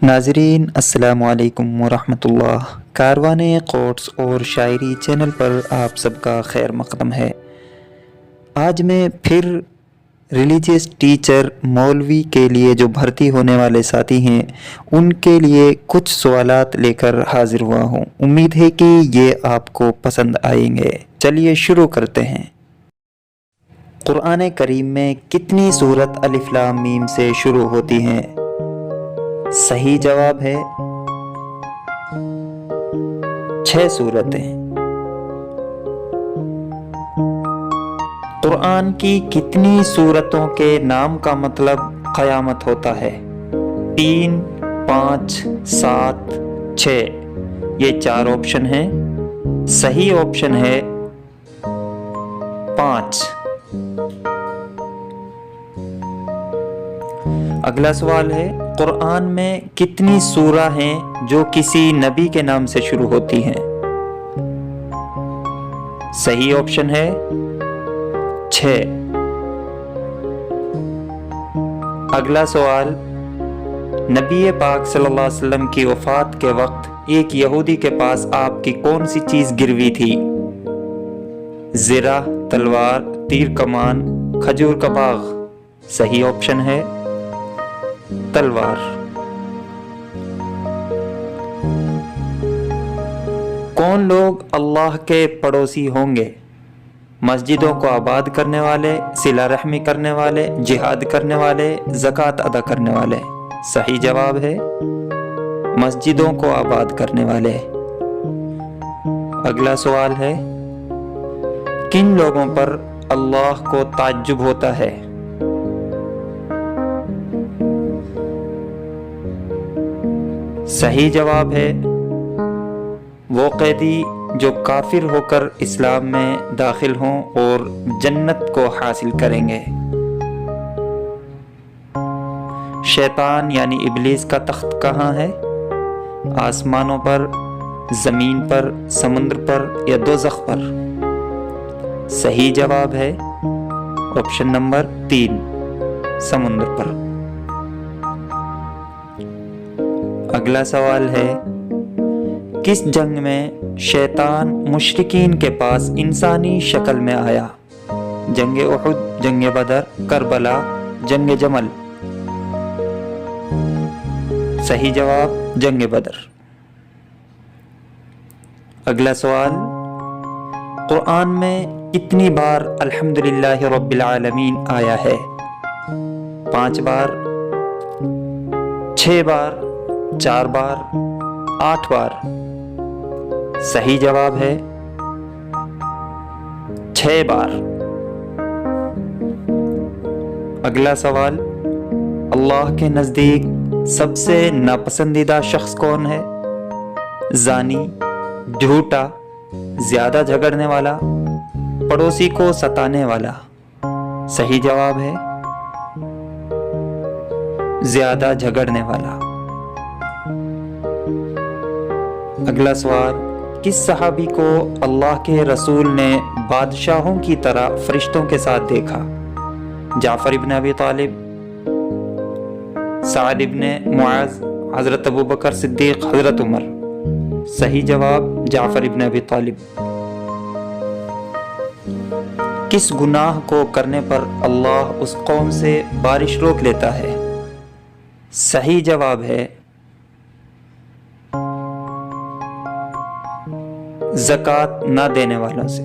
नाजरीन अस्सलामु अलैकुम वरहमतुल्लाह। कारवाने कोट्स और शायरी चैनल पर आप सबका खैर मक़दम है। आज मैं फिर रिलीजियस टीचर मौलवी के लिए जो भर्ती होने वाले साथी हैं उनके लिए कुछ सवालात लेकर हाजिर हुआ हूँ। उम्मीद है कि ये आपको पसंद आएंगे। चलिए शुरू करते हैं। कुरान करीम में कितनी सूरत अलिफ लाम मीम से शुरू होती हैं? सही जवाब है 6 सूरतें। कुरान की कितनी सूरतों के नाम का मतलब क़यामत होता है? 3, 5, 7, 6। ये 4 ऑप्शन हैं। सही ऑप्शन है 5। अगला सवाल है, कुरान में कितनी सूरा हैं जो किसी नबी के नाम से शुरू होती हैं? सही ऑप्शन है 6। अगला सवाल, नबी पाक सल्लल्लाहु अलैहि वसल्लम की वफात के वक्त एक यहूदी के पास आपकी कौन सी चीज गिरवी थी? ज़िरा, तलवार, तीर कमान, खजूर का बाग। सही ऑप्शन है तलवार। कौन लोग अल्लाह के पड़ोसी होंगे? मस्जिदों को आबाद करने वाले, सिला रहमी करने वाले, जिहाद करने वाले, ज़कात अदा करने वाले। सही जवाब है मस्जिदों को आबाद करने वाले। अगला सवाल है, किन लोगों पर अल्लाह को ताज्जुब होता है? सही जवाब है वो कैदी जो काफिर होकर इस्लाम में दाखिल हों और जन्नत को हासिल करेंगे। शैतान यानी इब्लीस का तख्त कहाँ है? आसमानों पर, जमीन पर, समुद्र पर या दोज़ख पर? सही जवाब है ऑप्शन नंबर 3, समुद्र पर। अगला सवाल है, किस जंग में शैतान मुशरिकीन के पास इंसानी शक्ल में आया? जंग उहुद, जंग बदर, करबला, जंग जमल। सही जवाब जंग बदर। अगला सवाल, कुरान में कितनी बार अल्हम्दुलिल्लाहि रब्बिल आलमीन आया है? 5 बार, 6 बार, 4 बार, 8 बार। सही जवाब है 6 बार। अगला सवाल, अल्लाह के नजदीक सबसे नापसंदीदा शख्स कौन है? जानी, झूठा, ज्यादा झगड़ने वाला, पड़ोसी को सताने वाला। सही जवाब है ज्यादा झगड़ने वाला। अगला सवाल, किस सहाबी को अल्लाह के रसूल ने बादशाहों की तरह फरिश्तों के साथ देखा? जाफर इब्न अबी तालिब, साद इब्न मुआज, हजरत अबू बकर सिद्दीक, हजरत उमर। सही जवाब जाफर इब्न अबी तालिब। किस गुनाह को करने पर अल्लाह उस कौम से बारिश रोक लेता है? सही जवाब है ज़कात ना देने वालों से।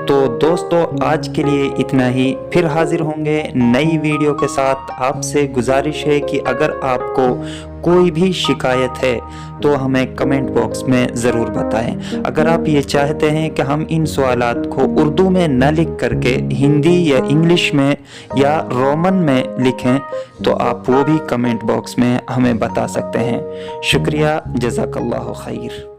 तो दोस्तों, आज के लिए इतना ही। फिर हाजिर होंगे नई वीडियो के साथ। आपसे गुजारिश है कि अगर आपको कोई भी शिकायत है तो हमें कमेंट बॉक्स में ज़रूर बताएं। अगर आप ये चाहते हैं कि हम इन सवालात को उर्दू में न लिख करके हिंदी या इंग्लिश में या रोमन में लिखें तो आप वो भी कमेंट बॉक्स में हमें बता सकते हैं। शुक्रिया, जज़ाकल्लाहु खैर।